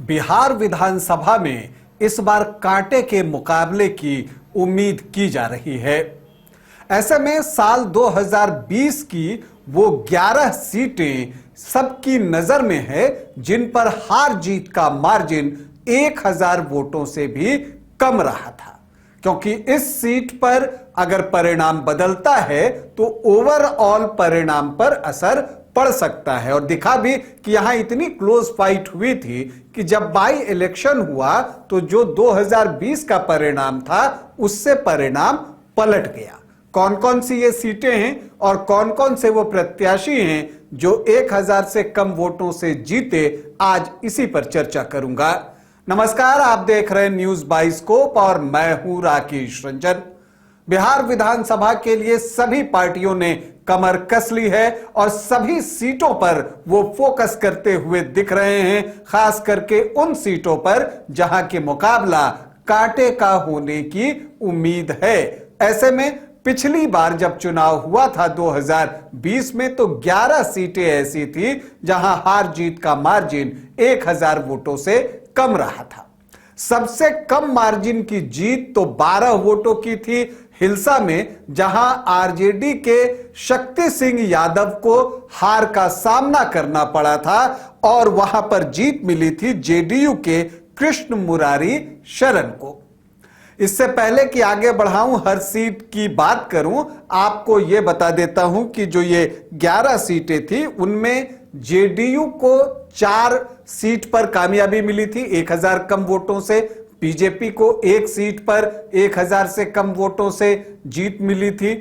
बिहार विधानसभा में इस बार कांटे के मुकाबले की उम्मीद की जा रही है। ऐसे में साल 2020 की वो 11 सीटें सबकी नजर में है जिन पर हार जीत का मार्जिन 1000 वोटों से भी कम रहा था, क्योंकि इस सीट पर अगर परिणाम बदलता है तो ओवरऑल परिणाम पर असर पड़ सकता है। और दिखा भी कि यहां इतनी क्लोज फाइट हुई थी कि जब बाई इलेक्शन हुआ तो जो 2020 का परिणाम था उससे परिणाम पलट गया। कौन कौन सी ये सीटें हैं और कौन कौन से वो प्रत्याशी हैं जो 1000 से कम वोटों से जीते, आज इसी पर चर्चा करूंगा। नमस्कार, आप देख रहे हैं न्यूज बाइस्कोप और मैं हूं राकेश रंजन। बिहार विधानसभा के लिए सभी पार्टियों ने कमर कस ली है और सभी सीटों पर वो फोकस करते हुए दिख रहे हैं, खास करके उन सीटों पर जहां के मुकाबला कांटे का होने की उम्मीद है। ऐसे में पिछली बार जब चुनाव हुआ था 2020 में तो 11 सीटें ऐसी थी जहां हार जीत का मार्जिन 1000 वोटों से कम रहा था। सबसे कम मार्जिन की जीत तो 12 वोटों की थी हिलसा में, जहां आरजेडी के शक्ति सिंह यादव को हार का सामना करना पड़ा था और वहां पर जीत मिली थी जेडीयू के कृष्ण मुरारी शरण को। इससे पहले कि आगे बढ़ाऊं, हर सीट की बात करूं, आपको यह बता देता हूं कि जो ये 11 सीटें थी उनमें जेडीयू को 4 सीट पर कामयाबी मिली थी 1000 कम वोटों से, बीजेपी को 1 सीट पर 1000 से कम वोटों से जीत मिली थी।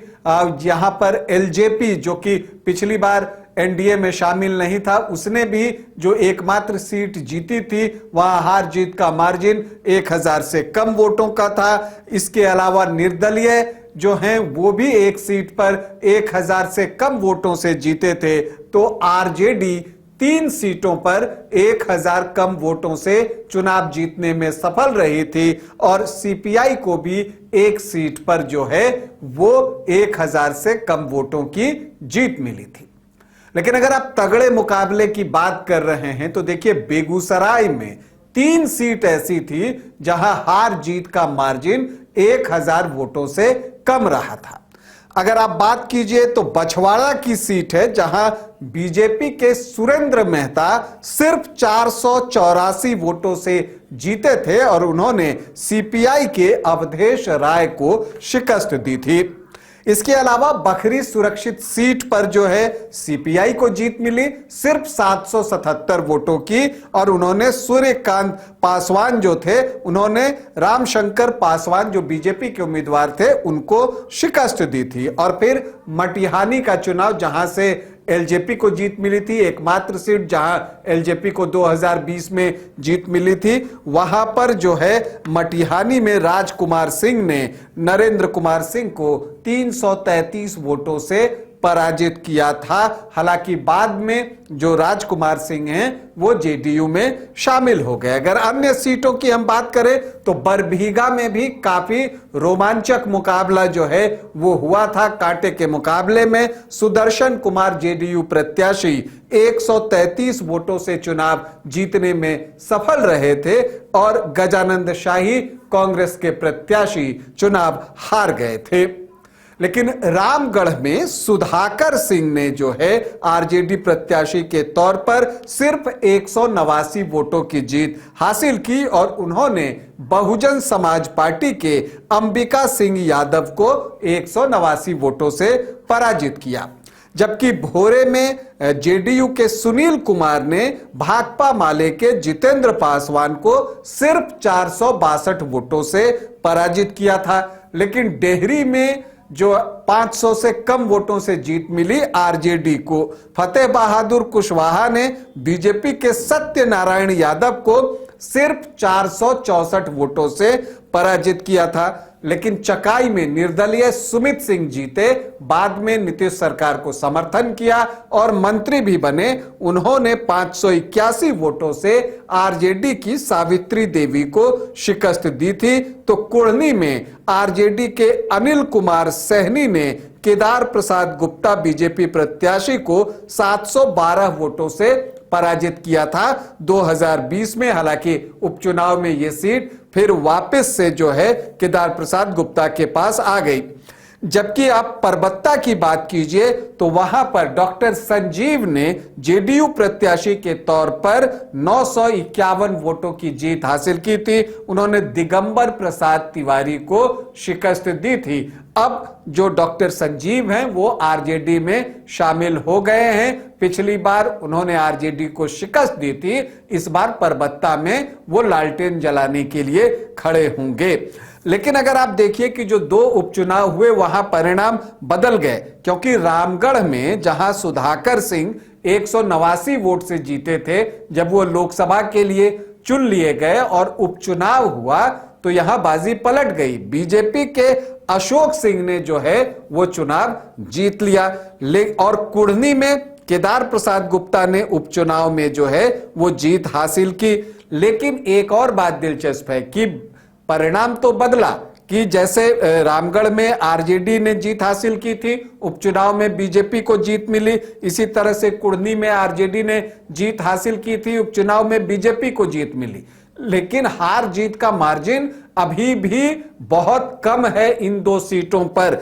यहां पर एलजेपी जो कि पिछली बार एनडीए में शामिल नहीं था, उसने भी जो एकमात्र सीट जीती थी वहां हार जीत का मार्जिन 1000 से कम वोटों का था। इसके अलावा निर्दलीय जो हैं वो भी 1 सीट पर 1000 से कम वोटों से जीते थे, तो आरजेडी 3 सीटों पर 1000 कम वोटों से चुनाव जीतने में सफल रही थी और सीपीआई को भी 1 सीट पर जो है वो 1000 से कम वोटों की जीत मिली थी। लेकिन अगर आप तगड़े मुकाबले की बात कर रहे हैं तो देखिए, बेगूसराय में 3 सीट ऐसी थी जहां हार जीत का मार्जिन 1000 वोटों से कम रहा था। अगर आप बात कीजिए तो बछवाड़ा की सीट है जहां बीजेपी के सुरेंद्र मेहता सिर्फ 484 वोटों से जीते थे और उन्होंने सीपीआई के अवधेश राय को शिकस्त दी थी। इसके अलावा बखरी सुरक्षित सीट पर जो है सीपीआई को जीत मिली सिर्फ 777 वोटों की और उन्होंने सूर्यकांत पासवान जो थे, उन्होंने रामशंकर पासवान जो बीजेपी के उम्मीदवार थे उनको शिकस्त दी थी। और फिर मटिहानी का चुनाव जहां से एलजेपी को जीत मिली थी, एकमात्र सीट जहां एलजेपी को 2020 में जीत मिली थी, वहां पर जो है मटिहानी में राजकुमार सिंह ने नरेंद्र कुमार सिंह को 333 वोटों से पराजित किया था। हालांकि बाद में जो राजकुमार सिंह हैं वो जेडीयू में शामिल हो गए। अगर अन्य सीटों की हम बात करें तो बरबीघा में भी काफी रोमांचक मुकाबला जो है वो हुआ था। कांटे के मुकाबले में सुदर्शन कुमार जेडीयू प्रत्याशी 133 वोटों से चुनाव जीतने में सफल रहे थे और गजानंद शाही कांग्रेस के प्रत्याशी चुनाव हार गए थे। लेकिन रामगढ़ में सुधाकर सिंह ने जो है आरजेडी प्रत्याशी के तौर पर सिर्फ 189 वोटों की जीत हासिल की और उन्होंने बहुजन समाज पार्टी के अंबिका सिंह यादव को 189 वोटों से पराजित किया। जबकि भोरे में जेडीयू के सुनील कुमार ने भाकपा माले के जितेंद्र पासवान को सिर्फ 462 वोटों से पराजित किया था। लेकिन डेहरी में जो 500 से कम वोटों से जीत मिली आरजेडी को, फतेह बहादुर कुशवाहा ने बीजेपी के सत्यनारायण यादव को सिर्फ 464 वोटों से पराजित किया था। लेकिन चकाई में निर्दलीय सुमित सिंह जीते, बाद में नीतीश सरकार को समर्थन किया और मंत्री भी बने। उन्होंने 581 वोटों से आरजेडी की सावित्री देवी को शिकस्त दी थी। तो कुढ़नी में आरजेडी के अनिल कुमार सहनी ने केदार प्रसाद गुप्ता बीजेपी प्रत्याशी को 712 वोटों से पराजित किया था 2020 में। हालांकि उपचुनाव में ये सीट फिर वापस से जो है केदार प्रसाद गुप्ता के पास आ गई। जबकि आप परबत्ता की बात कीजिए तो वहां पर डॉक्टर संजीव ने जेडीयू प्रत्याशी के तौर पर 951 वोटों की जीत हासिल की थी। उन्होंने दिगंबर प्रसाद तिवारी को शिकस्त दी थी। अब जो डॉक्टर संजीव हैं वो आरजेडी में शामिल हो गए हैं। पिछली बार उन्होंने आरजेडी को शिकस्त दी थी, इस बार परबत्ता में वो लालटेन जलाने के लिए खड़े होंगे। लेकिन अगर आप देखिए कि जो 2 उपचुनाव हुए वहां परिणाम बदल गए, क्योंकि रामगढ़ में जहां सुधाकर सिंह 189 वोट से जीते थे, जब वो लोकसभा के लिए चुन लिए गए और उपचुनाव हुआ तो यहां बाजी पलट गई। बीजेपी के अशोक सिंह ने जो है वो चुनाव जीत लिया। और कुढ़नी में केदार प्रसाद गुप्ता ने उपचुनाव में जो है वो जीत हासिल की। लेकिन एक और बात दिलचस्प है कि परिणाम तो बदला कि जैसे रामगढ़ में आरजेडी ने जीत हासिल की थी, उपचुनाव में बीजेपी को जीत मिली। इसी तरह से कुढ़नी में आरजेडी ने जीत हासिल की थी, उपचुनाव में बीजेपपी को जीत मिली। लेकिन हार जीत का मार्जिन अभी भी बहुत कम है इन 2 सीटों पर।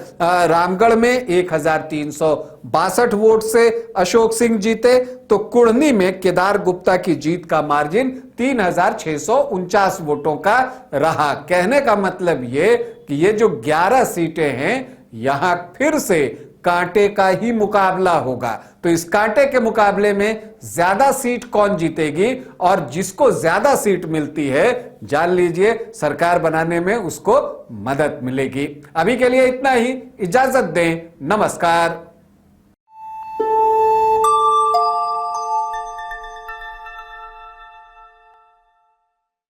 रामगढ़ में 1362 वोट से अशोक सिंह जीते, तो कुढ़नी में केदार गुप्ता की जीत का मार्जिन 3649 वोटों का रहा। कहने का मतलब ये कि ये जो 11 सीटें हैं यहां फिर से कांटे का ही मुकाबला होगा। तो इस कांटे के मुकाबले में ज्यादा सीट कौन जीतेगी और जिसको ज्यादा सीट मिलती है जान लीजिए सरकार बनाने में उसको मदद मिलेगी। अभी के लिए इतना ही, इजाजत दें, नमस्कार।